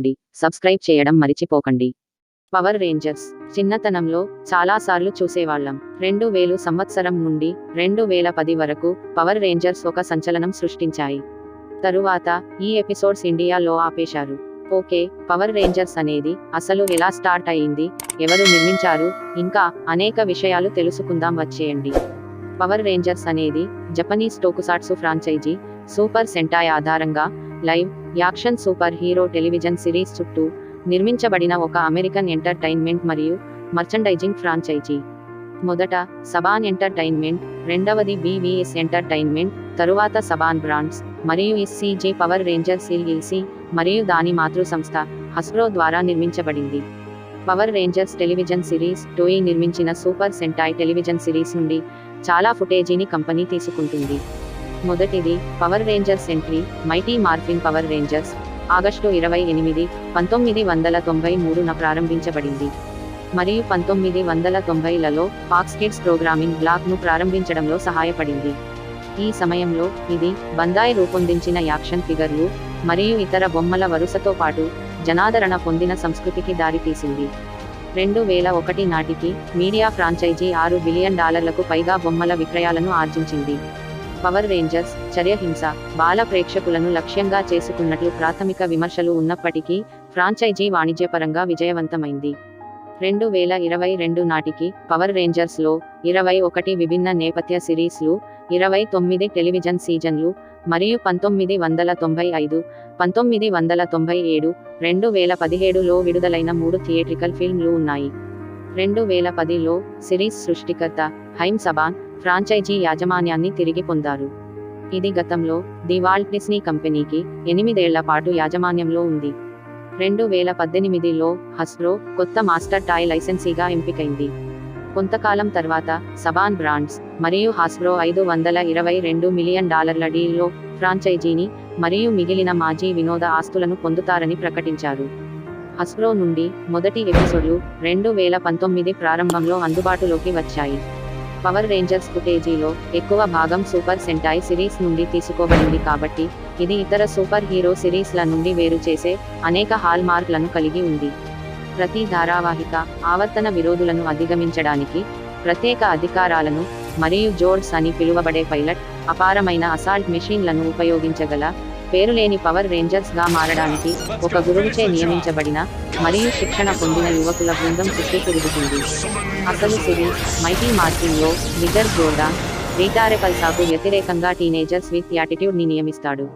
చేయండి. సబ్స్క్రైబ్ చేయడం మరిచిపోకండి. Power Rangers చిన్నతనంలో చాలాసార్లు చూసేవాళ్ళం. 2000 సంవత్సరం నుండి 2010 వరకు పవర్ రేంజర్స్ ఒక సంచలనం సృష్టించాయి. తరువాత ఈ ఎపిసోడ్స్ ఇండియాలో ఆపేశారు. ఓకే, పవర్ రేంజర్స్ అనేది అసలు ఎలా స్టార్ట్ అయ్యింది, ఎవరు నిర్మించారు, ఇంకా అనేక విషయాలు తెలుసుకుందాం వచ్చేయండి. పవర్ రేంజర్స్ అనేది జపనీస్ టోకుసాట్సు ఫ్రాంచైజీ సూపర్ సెంటాయ్ ఆధారంగా live action super hero television series చుట్టూ నిర్మించబడిన ఒక అమెరికన్ ఎంటర్టైన్మెంట్ మరియు మర్చండైజింగ్ ఫ్రాంచైజీ. మొదట సబాన్ ఎంటర్టైన్మెంట్, రెండవది బీవీఎస్ ఎంటర్టైన్మెంట్, తరువాత సబాన్ బ్రాండ్స్ మరియు ఎస్సీజే పవర్ రేంజర్స్ ఎల్ఎల్సీ మరియు దాని మాతృ సంస్థ హస్బ్రో ద్వారా నిర్మించబడింది. పవర్ రేంజర్స్ టెలివిజన్ సిరీస్ టోయీ నిర్మించిన సూపర్ సెంటాయ్ టెలివిజన్ సిరీస్ నుండి చాలా ఫుటేజీని కంపెనీ తీసుకుంటుంది. మొదటిది power Rangers entry mighty morphin power Rangers August 28, 1993న ప్రారంభించబడింది మరియు 1990లలో ఫాక్స్ కిడ్స్ ప్రోగ్రామింగ్ బ్లాక్ను ప్రారంభించడంలో సహాయపడింది. ఈ సమయంలో ఇది బందాయ్ రూపొందించిన యాక్షన్ ఫిగర్లు మరియు ఇతర బొమ్మల వరుసతో పాటు జనాదరణ పొందిన సంస్కృతికి దారితీసింది. 2001 నాటికి మీడియా ఫ్రాంచైజీ $6 బిలియన్ పైగా బొమ్మల విక్రయాలను ఆర్జించింది. పవర్ రేంజర్స్ చర్యహింస బాల ప్రేక్షకులను లక్ష్యంగా చేసుకున్నట్లు ప్రాథమిక విమర్శలు ఉన్నప్పటికీ ఫ్రాంచైజీ వాణిజ్యపరంగా విజయవంతమైంది. 2022 నాటికి పవర్ రేంజర్స్లో 21 విభిన్న నేపథ్య సిరీస్లు, 29 టెలివిజన్ సీజన్లు మరియు 1995, 1997, 2017లో విడుదలైన 3 థియేట్రికల్ ఫిల్మ్లు ఉన్నాయి. 2010లో సిరీస్ సృష్టికర్త హైమ్ సబాన్ ఫ్రాంచైజీ యాజమాన్యాన్ని తిరిగి పొందారు. ఇది గతంలో ది వాల్ట్ డిస్నీ కంపెనీకి 8 ఏళ్ల పాటు యాజమాన్యంలో ఉంది. 2018లో హస్బ్రో కొత్త మాస్టర్ టాయ్ లైసెన్సీగా ఎంపికైంది. కొంతకాలం తర్వాత సబాన్ బ్రాండ్స్ మరియు హాస్బ్రో $522 మిలియన్ డీల్లో ఫ్రాంచైజీని మరియు మిగిలిన మాజీ వినోద ఆస్తులను పొందుతారని ప్రకటించారు. హస్బ్రో నుండి మొదటి ఎపిసోడ్లు 2019 ప్రారంభంలో అందుబాటులోకి వచ్చాయి. పవర్ రేంజర్స్ ఫుటేజీలో ఎక్కువ భాగం సూపర్ సెంటాయ్ సిరీస్ నుండి తీసుకోబడింది కాబట్టి ఇది ఇతర సూపర్ హీరో సిరీస్ల నుండి వేరు చేసే అనేక హాల్ మార్క్లను కలిగి ఉంది. ప్రతి ధారావాహిక ఆవర్తన విరోధులను అధిగమించడానికి ప్రత్యేక అధికారాలను మరియు జోర్డ్స్ అని పిలువబడే పైలట్ అపారమైన అసాల్ట్ మెషీన్లను ఉపయోగించగల పేరులేని పవర్ రేంజర్స్గా మారడానికి ఒక గురువుచే నియమించబడిన మరియు శిక్షణ పొందిన యువకుల బృందం చుట్టూ తిరుగుతుంది. అసలు సిరీస్ మైటీ మార్ఫిన్లో విజర్ జోర్డాన్ రీటా రెపల్సాకు వ్యతిరేకంగా టీనేజర్స్ విత్ యాటిట్యూడ్ని నియమిస్తాడు.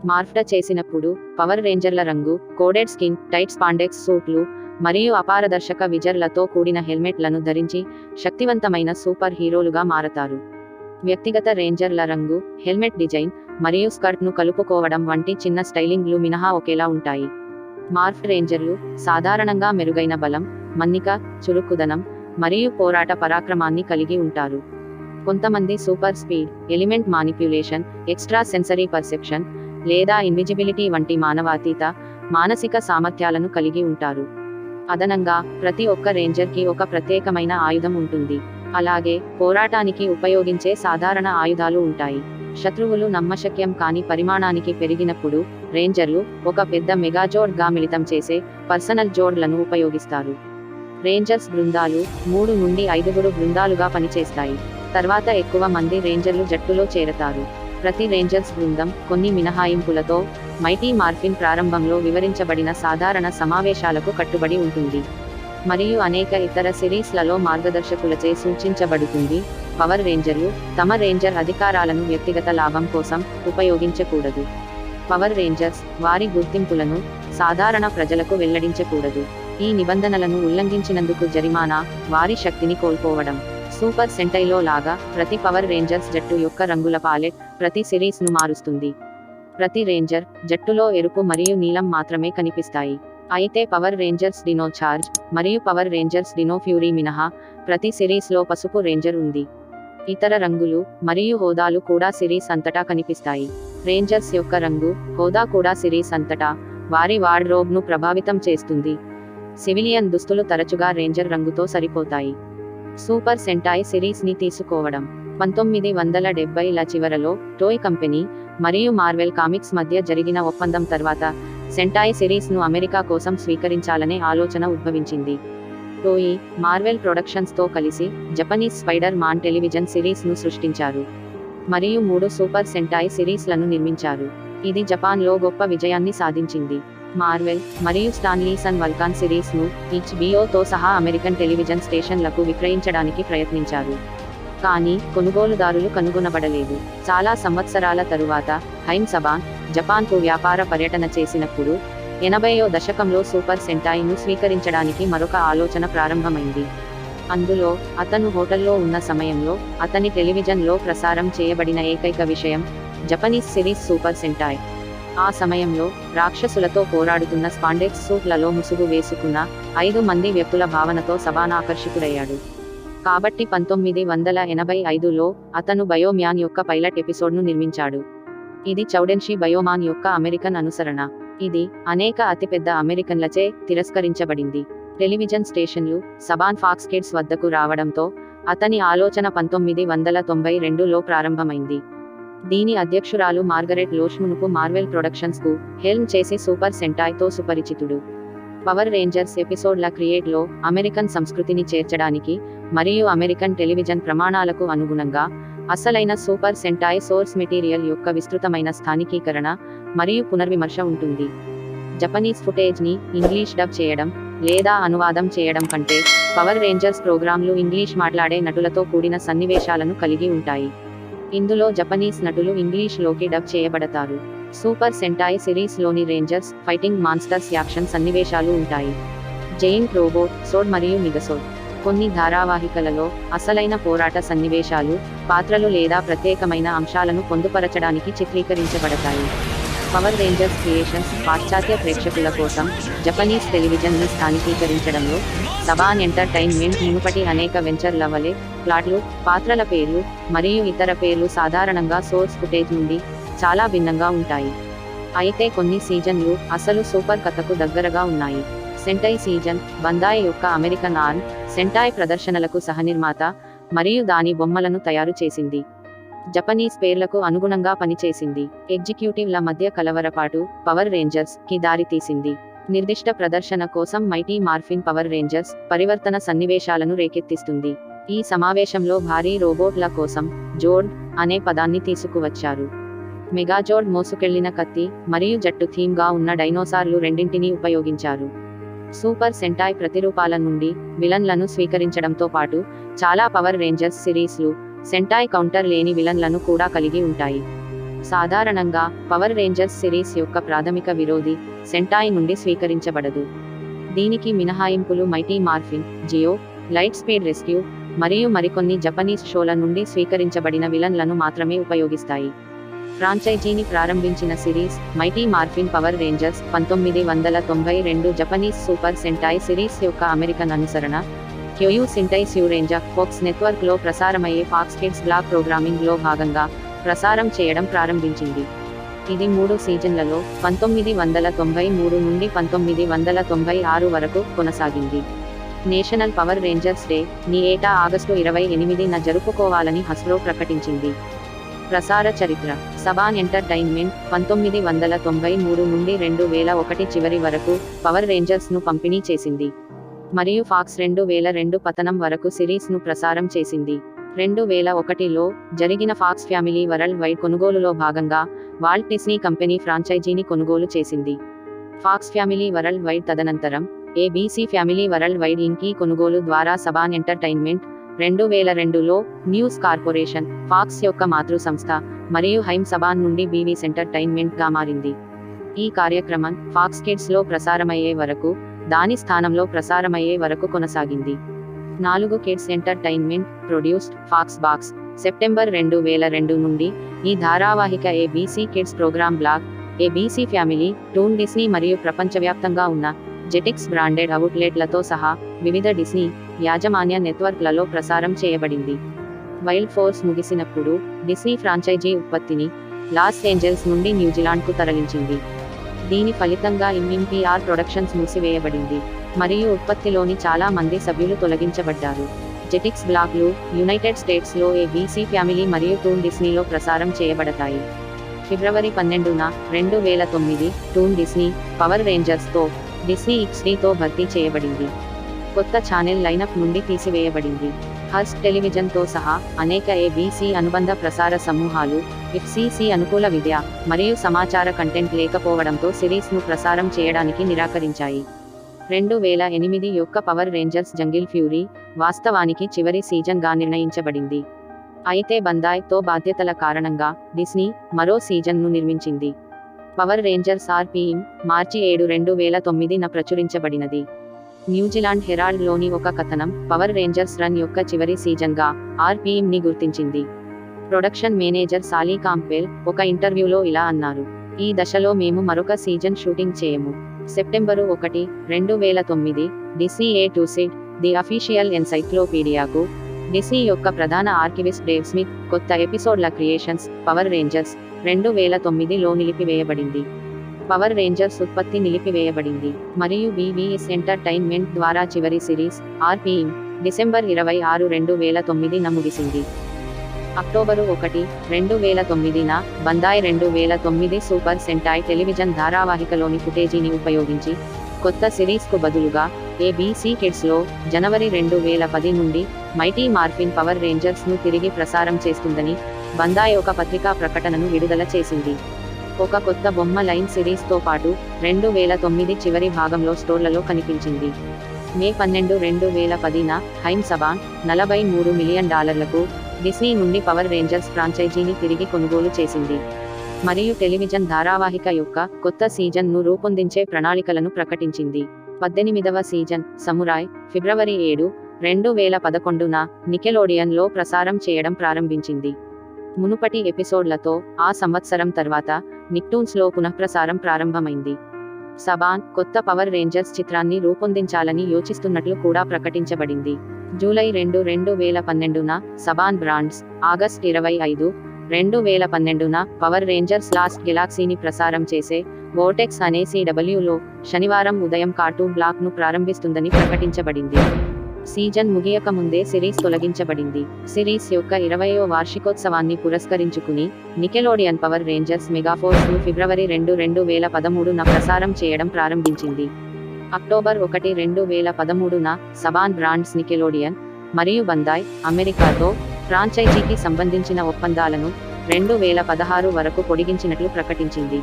మార్ఫ్ట చేసినప్పుడు పవర్ రేంజర్ల రంగు కోడెడ్ స్కిన్, టైట్ స్పాండెక్స్ సూట్లు మరియు అపారదర్శక విజర్లతో కూడిన హెల్మెట్లను ధరించి శక్తివంతమైన సూపర్ హీరోలుగా మారతారు. వ్యక్తిగత రేంజర్ల రంగు, హెల్మెట్ డిజైన్ మరియు స్కర్ట్ను కలుపుకోవడం వంటి చిన్న స్టైలింగ్లు మినహా ఒకేలా ఉంటాయి. మార్ఫ్డ్ రేంజర్లు సాధారణంగా మెరుగైన బలం, మన్నిక, చురుకుదనం మరియు పోరాట పరాక్రమాన్ని కలిగి ఉంటారు. కొంతమంది super speed, element manipulation, extra sensory perception లేదా ఇన్విజిబిలిటీ వంటి మానవాతీత మానసిక సామర్థ్యాలను కలిగి ఉంటారు. అదనంగా ప్రతి ఒక్క రేంజర్కి ఒక ప్రత్యేకమైన ఆయుధం ఉంటుంది. అలాగే పోరాటానికి ఉపయోగించే సాధారణ ఆయుధాలు ఉంటాయి. శత్రువులు నమ్మశక్యం కాని పరిమాణానికి పెరిగినప్పుడు రేంజర్లు ఒక పెద్ద మెగాజోర్డ్గా మిళితం చేసే పర్సనల్ జోర్డ్లను ఉపయోగిస్తారు. రేంజర్స్ బృందాలు 3 నుండి 5 బృందాలుగా పనిచేస్తాయి. తర్వాత ఎక్కువ మంది రేంజర్లు జట్టులో చేరతారు. ప్రతి రేంజర్స్ బృందం కొన్ని మినహాయింపులతో మైటీ మార్ఫిన్ ప్రారంభంలో వివరించబడిన సాధారణ సమావేశాలకు కట్టుబడి ఉంటుంది మరియు అనేక ఇతర సిరీస్లలో మార్గదర్శకులచే సూచించబడుతుంది. పవర్ రేంజర్లు తమ రేంజర్ అధికారాలను వ్యక్తిగత లాభం కోసం ఉపయోగించకూడదు. పవర్ రేంజర్స్ వారి గుర్తింపులను సాధారణ ప్రజలకు వెల్లడించకూడదు. ఈ నిబంధనలను ఉల్లంఘించినందుకు జరిమానా, వారి శక్తిని కోల్పోవడం. సూపర్ సెంటైలో లాగా ప్రతి పవర్ రేంజర్స్ జట్టు యొక్క రంగుల పాలెట్ ప్రతి సిరీస్ను మారుస్తుంది. ప్రతి రేంజర్ జట్టులో ఎరుపు మరియు నీలం మాత్రమే కనిపిస్తాయి. అయితే పవర్ రేంజర్స్ డినో చార్జ్ మరియు పవర్ రేంజర్స్ డినో ఫ్యూరీ మినహా ప్రతి సిరీస్లో పసుపు రేంజర్ ఉంది. ఇతర రంగులు మరియు హోదాలు కూడా సిరీస్ అంతటా కనిపిస్తాయి. రేంజర్స్ యొక్క రంగు, హోదా కూడా సిరీస్ అంతటా వారి వార్డ్రోబ్ను ప్రభావితం చేస్తుంది. సివిలియన్ దుస్తులు తరచుగా రేంజర్ రంగుతో సరిపోతాయి. సూపర్ సెంటాయ్ సిరీస్ని తీసుకోవడం 1970ల చివరలో టోయ్ కంపెనీ మరియు మార్వెల్ కామిక్స్ మధ్య జరిగిన ఒప్పందం తర్వాత సెంటాయ్ సిరీస్ను అమెరికా కోసం స్వీకరించాలనే ఆలోచన ఉద్భవించింది. టోయి, మార్వెల్ ప్రొడక్షన్స్తో కలిసి జపనీస్ స్పైడర్ మాన్ టెలివిజన్ సిరీస్ను సృష్టించారు మరియు 3 సూపర్ సెంటాయ్ సిరీస్లను నిర్మించారు. ఇది జపాన్లో గొప్ప విజయాన్ని సాధించింది. మార్వెల్ మరియు స్టాన్లీ సన్ వల్కాన్ సిరీస్ను హెచ్బిఓతో సహా అమెరికన్ టెలివిజన్ స్టేషన్లకు విక్రయించడానికి ప్రయత్నించారు. కానీ కొనుగోలుదారులు కనుగొనబడలేదు. చాలా సంవత్సరాల తరువాత హైమ్ సబాన్ జపాన్కు వ్యాపార పర్యటన చేసినప్పుడు 80వ దశకంలో సూపర్ సెంటాయ్ను స్వీకరించడానికి మరొక ఆలోచన ప్రారంభమైంది. అందులో అతను హోటల్లో ఉన్న సమయంలో అతని టెలివిజన్లో ప్రసారం చేయబడిన ఏకైక విషయం జపనీస్ సిరీస్ సూపర్ సెంటాయ్. ఆ సమయంలో రాక్షసులతో పోరాడుతున్న స్పాండెక్స్ సూట్లలో ముసుగు వేసుకున్న 5 మంది వ్యక్తుల భావనతో సబాన్ ఆకర్షితుడయ్యాడు. కాబట్టి 1985లో అతను బయోమ్యాన్ యొక్క పైలట్ ఎపిసోడ్ను నిర్మించాడు. ఇది చౌడెన్షీ బయోమాన్ యొక్క అమెరికన్ అనుసరణ. ఇది అనేక అతిపెద్ద అమెరికన్లచే తిరస్కరించబడింది. టెలివిజన్ స్టేషన్లు సబాన్ ఫాక్స్ కిడ్స్ వద్దకు రావడంతో అతని ఆలోచన 1992లో ప్రారంభమైంది. దీని అధ్యక్షురాలు మార్గరెట్ లోష్ మునుపు మార్వెల్ ప్రొడక్షన్స్కు హెల్మ్ చేసి సూపర్ సెంటాయ్తో సుపరిచితుడు. పవర్ రేంజర్స్ ఎపిసోడ్ల క్రియేట్లో అమెరికన్ సంస్కృతిని చేర్చడానికి మరియు అమెరికన్ టెలివిజన్ ప్రమాణాలకు అనుగుణంగా అసలైన సూపర్ సెంటాయ్ సోర్స్ మెటీరియల్ యొక్క విస్తృతమైన స్థానికీకరణ మరియు పునర్విమర్శ ఉంటుంది. జపనీస్ ఫుటేజ్ని ఇంగ్లీష్ డబ్ చేయడం లేదా అనువాదం చేయడం కంటే పవర్ రేంజర్స్ ప్రోగ్రాంలు ఇంగ్లీష్ మాట్లాడే నటులతో కూడిన సన్నివేశాలను కలిగి ఉంటాయి. ఇందులో జపనీస్ నటులు ఇంగ్లీష్లోకి డబ్ చేయబడతారు. సూపర్ సెంటాయ్ సిరీస్లోని రేంజర్స్ ఫైటింగ్ మాన్స్టర్స్ యాక్షన్ సన్నివేశాలు ఉంటాయి. జెయింట్ రోబోట్ సోడ్ మరియు మిగసోడ్. కొన్ని ధారావాహికలలో అసలైన పోరాట సన్నివేశాలు పాత్రలు లేదా ప్రత్యేకమైన అంశాలను పొందుపరచడానికి చిత్రీకరించబడతాయి. పవర్ రేంజర్స్ క్రియేషన్స్ పాశ్చాత్య ప్రేక్షకుల కోసం జపనీస్ టెలివిజన్ని స్థానికీకరించడంలో సబాన్ ఎంటర్టైన్మెంట్ మునుపటి అనేక వెంచర్ల వలె ప్లాట్లు, పాత్రల పేర్లు మరియు ఇతర పేర్లు సాధారణంగా సోర్స్ ఫుటేజ్ నుండి చాలా భిన్నంగా ఉంటాయి. అయితే కొన్ని సీజన్లు అసలు సూపర్ కథకు దగ్గరగా ఉన్నాయి. సెంటై సీజన్ బందాయ్ యొక్క అమెరికన్ ఆర్మ్ సెంటాయ్ ప్రదర్శనలకు సహనిర్మాత మరియు దాని బొమ్మలను తయారు చేసింది. జపనీస్ పేర్లకు అనుగుణంగా పనిచేసింది. ఎగ్జిక్యూటివ్ల మధ్య కలవరపాటు పవర్ రేంజర్స్ కి దారితీసింది. నిర్దిష్ట ప్రదర్శన కోసం మైటీ మార్ఫిన్ పవర్ రేంజర్స్ పరివర్తన సన్నివేశాలను రేకెత్తిస్తుంది. ఈ సమావేశంలో భారీ రోబోట్ల కోసం జోడ్ అనే పదాన్ని తీసుకువచ్చారు. మెగాజోడ్ మోసుకెళ్లిన కత్తి మరియు జట్టు థీమ్గా ఉన్న డైనోసార్లు రెండింటినీ ఉపయోగించారు. సూపర్ సెంటాయ్ ప్రతిరూపాల నుండి విలన్లను స్వీకరించడంతో పాటు చాలా పవర్ రేంజర్స్ సిరీస్లు సెంటాయ్ కౌంటర్ లేని విలన్లను కూడా కలిగి ఉంటాయి. సాధారణంగా పవర్ రేంజర్స్ సిరీస్ యొక్క ప్రాథమిక విరోధి సెంటాయ్ నుండి స్వీకరించబడదు. దీనికి మినహాయింపులు Mighty Morphin, Zeo, Light Speed Rescue మరియు మరికొన్ని జపనీస్ షోల నుండి స్వీకరించబడిన విలన్లను మాత్రమే ఉపయోగిస్తాయి. ఫ్రాంచైజీని ప్రారంభించిన series mighty morphin power rangers 1992 Japanese super Sentai series యొక్క అమెరికన్ అనుసరణ క్యోయూ సెంటై స్యూరేంజా ఫాక్స్ నెట్వర్క్లో ప్రసారమయ్యే ఫాక్స్ కిడ్స్ బ్లాక్ ప్రోగ్రామింగ్లో భాగంగా ప్రసారం చేయడం ప్రారంభించింది. ఇది 3 సీజన్లలో 1993 నుండి 1996 వరకు కొనసాగింది. నేషనల్ పవర్ రేంజర్స్ డే ని ఏటా ఆగస్టు 28న జరుపుకోవాలని హస్బ్రో ప్రకటించింది. ప్రసార చరిత్ర సబాన్ ఎంటర్టైన్మెంట్ 1993 నుండి 2001 చివరి వరకు పవర్ రేంజర్స్ను పంపిణీ చేసింది మరియు ఫాక్స్ 2002 పతనం వరకు సిరీస్ను ప్రసారం చేసింది. 2001లో జరిగిన ఫాక్స్ ఫ్యామిలీ వరల్డ్ వైడ్ కొనుగోలులో భాగంగా వాల్ట్ డిస్నీ కంపెనీ ఫ్రాంచైజీని కొనుగోలు చేసింది. ఫాక్స్ ఫ్యామిలీ వరల్డ్ వైడ్ తదనంతరం ఏబీసీ ఫ్యామిలీ వరల్డ్ వైడ్ ఇంక్ ఈ కొనుగోలు ద్వారా సబాన్ ఎంటర్టైన్మెంట్ 2002లో న్యూస్ కార్పొరేషన్ ఫాక్స్ యొక్క మాతృ సంస్థ మరియు హైమ్ సబాన్ నుండి బీవీస్ ఎంటర్టైన్మెంట్గా మారింది. ఈ కార్యక్రమం ఫాక్స్ కిడ్స్లో ప్రసారమయ్యే వరకు దాని స్థానంలో ప్రసారమయ్యే వరకు కొనసాగింది. 4 Kids Entertainment produced Fox Box September 2002 నుండి ఈ ధారావాహిక ABC Kids program block, ABC Family, Toon Disney మరియు ప్రపంచవ్యాప్తంగా ఉన్న జెటిక్స్ బ్రాండెడ్ అవుట్లెట్లతో సహా వివిధ డిస్నీ యాజమాన్య నెట్వర్క్లలో ప్రసారం చేయబడింది. వైల్డ్ ఫోర్స్ ముగిసినప్పుడు డిస్నీ ఫ్రాంచైజీ ఉత్పత్తిని లాస్ ఏంజల్స్ నుండి న్యూజిలాండ్కు తరలించింది. దీని ఫలితంగా ఎంఎంపీఆర్ ప్రొడక్షన్స్ మూసివేయబడింది మరియు ఉత్పత్తిలోని చాలా మంది సభ్యులు తొలగించబడ్డారు. జెటిక్స్ బ్లాక్లు యునైటెడ్ స్టేట్స్లో ఏబీసీ ఫ్యామిలీ మరియు టూన్ డిస్నీలో ప్రసారం చేయబడతాయి. ఫిబ్రవరి 12న 2009 టూన్ డిస్నీ పవర్ రేంజర్స్తో డిస్నీ XDతో భర్తీ చేయబడింది. కొత్త ఛానెల్ లైనప్ నుండి తీసివేయబడింది. హర్స్ టెలివిజన్తో సహా అనేక ABC అనుబంధ ప్రసార సమూహాలు FCC అనుకూల విద్య మరియు సమాచార కంటెంట్ లేకపోవడంతో సిరీస్ను ప్రసారం చేయడానికి నిరాకరించాయి. 2008 యొక్క పవర్ రేంజర్స్ జంగిల్ ఫ్యూరీ వాస్తవానికి చివరి సీజన్గా నిర్ణయించబడింది. అయితే బందాయ్తో బాధ్యతల కారణంగా డిస్నీ మరో సీజన్ను నిర్మించింది. పవర్ రేంజర్స్ RPM మార్చి 7, 2009న ప్రచురించబడినది. న్యూజిలాండ్ హెరాల్డ్లోని ఒక కథనం పవర్ రేంజర్స్ రన్ యొక్క చివరి సీజన్గా RPMని గుర్తించింది. ప్రొడక్షన్ మేనేజర్ సాలీ కాంప్బెల్ ఒక ఇంటర్వ్యూలో ఇలా అన్నారు: ఈ దశలో మేము మరొక సీజన్ షూటింగ్ చేయము. September 1, 2009 Disney A to Z the official ఎన్సైక్లోపీడియాకు డిస్నీ యొక్క ప్రధాన ఆర్కివిస్ట్ డేవ్ స్మిత్ కొత్త ఎపిసోడ్ల క్రియేషన్స్ పవర్ రేంజర్స్ 2009లో నిలిపివేయబడింది. పవర్ రేంజర్స్ ఉత్పత్తి నిలిపివేయబడింది మరియు BBS ఎంటర్టైన్మెంట్ ద్వారా చివరి సిరీస్ RPM డిసెంబర్ 26, 2009న ముగిసింది. అక్టోబరు 1, 2009న బందాయ్ 2009 సూపర్ సెంటాయ్ టెలివిజన్ ధారావాహికలోని ఫుటేజీని ఉపయోగించి కొత్త సిరీస్కు బదులుగా ABC కిడ్స్లో జనవరి 2010 నుండి మైటీ మార్ఫిన్ పవర్ రేంజర్స్ను తిరిగి ప్రసారం చేస్తుందని బందాయ్ ఒక పత్రికా ప్రకటనను విడుదల చేసింది. ఒక కొత్త బొమ్మ లైన్ సిరీస్తో పాటు 2009 చివరి భాగంలో స్టోర్లలో కనిపించింది. మే 12, 2010న హైమ్ సబాన్ $43 మిలియన్ డిస్నీ నుండి పవర్ రేంజర్స్ ఫ్రాంచైజీని తిరిగి కొనుగోలు చేసింది మరియు టెలివిజన్ ధారావాహిక యొక్క కొత్త సీజన్ను రూపొందించే ప్రణాళికలను ప్రకటించింది. 18వ సీజన్ సమురాయ్ ఫిబ్రవరి 7, 2011న నికెలోడియన్లో ప్రసారం చేయడం ప్రారంభించింది. మునుపటి ఎపిసోడ్లతో ఆ సంవత్సరం తర్వాత నిక్టూన్స్లో పునఃప్రసారం ప్రారంభమైంది. సబాన్ కొత్త పవర్ రేంజర్స్ చిత్రాన్ని రూపొందించాలని యోచిస్తున్నట్లు కూడా ప్రకటించబడింది. జూలై 2, 2012న సబాన్ బ్రాండ్స్ ఆగస్ట్ 25, 2012న పవర్ రేంజర్స్ లాస్ట్ గెలాక్సీని ప్రసారం చేసే వోర్టెక్స్ అనే CWలో శనివారం ఉదయం కార్టూన్ బ్లాక్ను ప్రారంభిస్తుందని ప్రకటించబడింది. సీజన్ ముగియక ముందే సిరీస్ తొలగించబడింది. సిరీస్ యొక్క 20వ వార్షికోత్సవాన్ని పురస్కరించుకుని నికెలోడియన్ పవర్ రేంజర్స్ మెగాఫోర్స్ను ఫిబ్రవరి 2, 2013న ప్రసారం చేయడం ప్రారంభించింది. అక్టోబర్ 1, 2013న సబాన్ బ్రాండ్స్ నికెలోడియన్ మరియు బందాయ్ అమెరికాతో ఫ్రాంచైజీకి సంబంధించిన ఒప్పందాలను 2016 వరకు పొడిగించినట్లు ప్రకటించింది.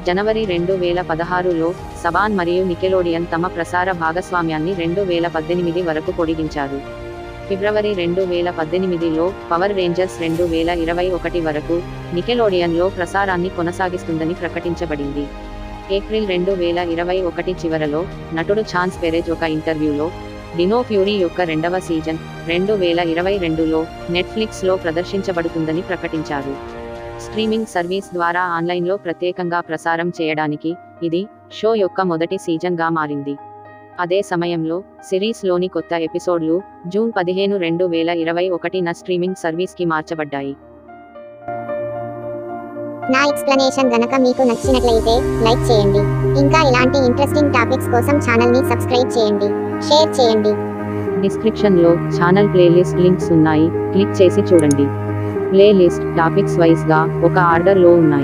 జనవరి 2016లో సబాన్ మరియు నికెలోడియన్ తమ ప్రసార భాగస్వామ్యాన్ని 2018 వరకు పొడిగించారు. ఫిబ్రవరి 2018లో పవర్ రేంజర్స్ 2021 వరకు నికెలోడియన్లో ప్రసారాన్ని కొనసాగిస్తుందని ప్రకటించబడింది. ఏప్రిల్ 2021 చివరలో నటుడు ఛాన్స్ పెరెజ్ ఒక ఇంటర్వ్యూలో డినో ఫ్యూరీ యొక్క 2వ సీజన్ 2022లో నెట్ఫ్లిక్స్లో ప్రదర్శించబడుతుందని ప్రకటించారు. స్ట్రీమింగ్ సర్వీస్ ద్వారా ఆన్లైన్లో ప్రత్యేకంగా ప్రసారం చేయడానికి ఇది షో యొక్క మొదటి సీజన్గా మారింది. అదే సమయంలో సిరీస్లోని కొత్త ఎపిసోడ్లు జూన్ 15, 2021న స్ట్రీమింగ్ సర్వీస్కి మార్చబడ్డాయి. నా ఎక్స్ప్లనేషన్ గనక మీకు నచ్చినట్లయితే లైక్ చేయండి. ఇంకా ఇలాంటి ఇంట్రెస్టింగ్ టాపిక్స్ కోసం ఛానల్ని సబ్స్క్రైబ్ చేయండి, షేర్ చేయండి. డిస్క్రిప్షన్లో ఛానల్ ప్లేలిస్ట్ లింక్స్ ఉన్నాయి, క్లిక్ చేసి చూడండి. ప్లేలిస్ట్ టాపిక్స్ వైజ్గా ఒక ఆర్డర్లో ఉన్నాయి.